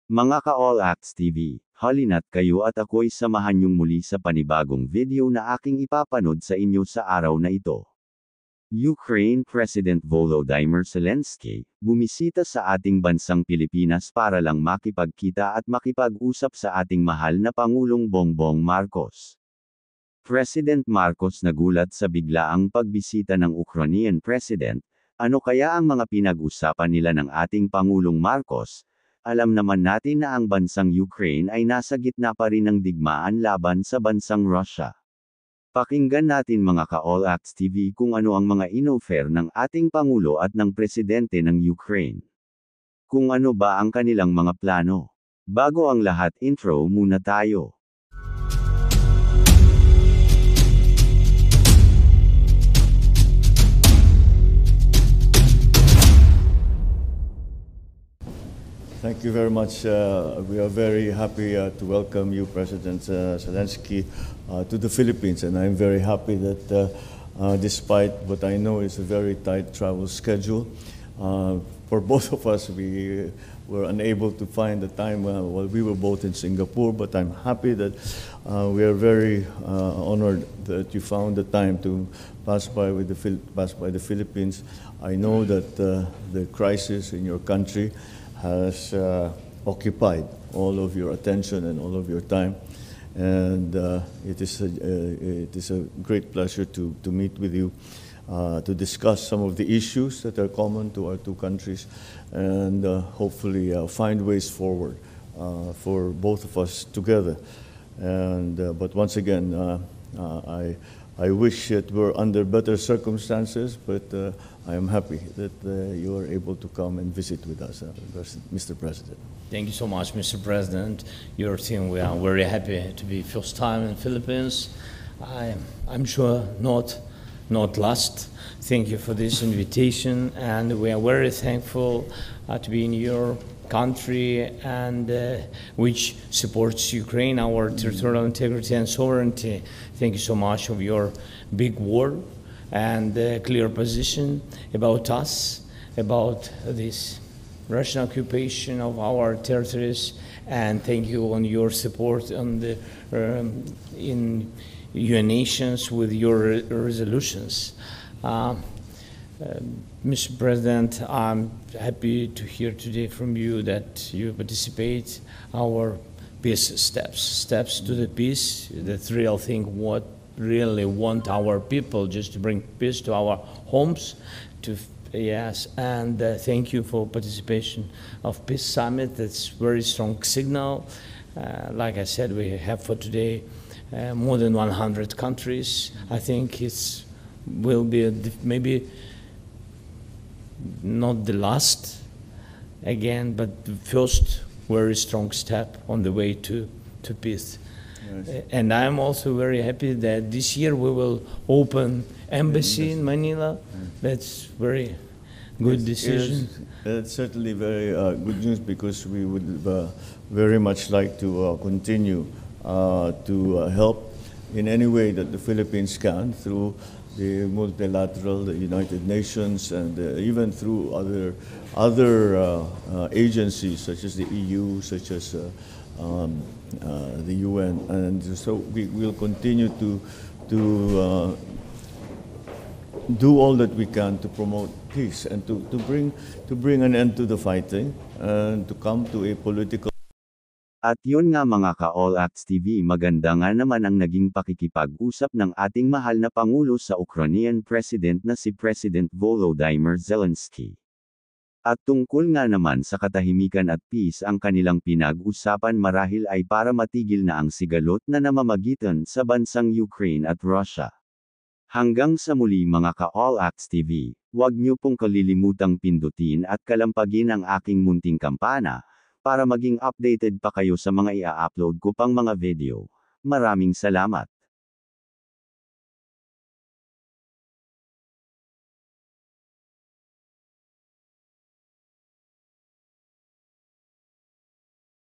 Mga ka-All Acts TV, halina't kayo at ako'y samahan niyong muli sa panibagong video na aking ipapanood sa inyo sa araw na ito. Ukraine President Volodymyr Zelensky, bumisita sa ating bansang Pilipinas para lang makipagkita at makipag-usap sa ating mahal na Pangulong Bongbong Marcos. President Marcos nagulat sa biglaang pagbisita ng Ukrainian President. Ano kaya ang mga pinag-usapan nila ng ating Pangulong Marcos? Alam naman natin na ang bansang Ukraine ay nasa gitna pa rin ng digmaan laban sa bansang Russia. Pakinggan natin mga ka-All Acts TV kung ano ang mga inoffer ng ating Pangulo at ng Presidente ng Ukraine. Kung ano ba ang kanilang mga plano. Bago ang lahat, intro muna tayo. Thank you very much. We are very happy to welcome you, President Zelensky, to the Philippines. And I'm very happy that despite what I know is a very tight travel schedule, for both of us, we were unable to find the time while we were both in Singapore. But I'm happy that we are very honored that you found the time to pass by the Philippines. I know that the crisis in your country has occupied all of your attention and all of your time, and it is a great pleasure to meet with you, to discuss some of the issues that are common to our two countries, and hopefully find ways forward for both of us together. And but once again, I wish it were under better circumstances, but I am happy that you are able to come and visit with us, Mr. President. Thank you so much, Mr. President. Your team, we are very happy to be first time in Philippines. I'm sure not last. Thank you for this invitation, and we are very thankful to be in your country and which supports Ukraine, our territorial integrity and sovereignty. Thank you so much for your big word and clear position about us, about this Russian occupation of our territories, and thank you on your support on the in UN nations with your resolutions. Mr. President, I'm happy to hear today from you that you participate our peace steps to the peace, the real thing, what really want our people, just to bring peace to our homes. Yes, and thank you for participation of Peace Summit. That's very strong signal. Like I said, we have for today more than 100 countries. I think it will be maybe not the last again, but the first very strong step on the way to peace. Yes. And I'm also very happy that this year we will open embassy in Manila. That's very good decision. Yes, that's certainly very good news, because we would very much like to continue to help in any way that the Philippines can through the multilateral, the United Nations, and even through other agencies such as the EU, such as the UN, and so we will continue to do all that we can to promote peace and to bring an end to the fighting and to come to a political. At yun nga mga ka-All Acts TV, maganda nga naman ang naging pakikipag-usap ng ating mahal na Pangulo sa Ukrainian President na si President Volodymyr Zelensky. At tungkol nga naman sa katahimikan at peace ang kanilang pinag-usapan, marahil ay para matigil na ang sigalot na namamagitan sa bansang Ukraine at Russia. Hanggang sa muli mga ka-All Acts TV, huwag niyo pong kalilimutang pindutin at kalampagin ang aking munting kampana, para maging updated pa kayo sa mga ia-upload ko pang mga video. Maraming salamat.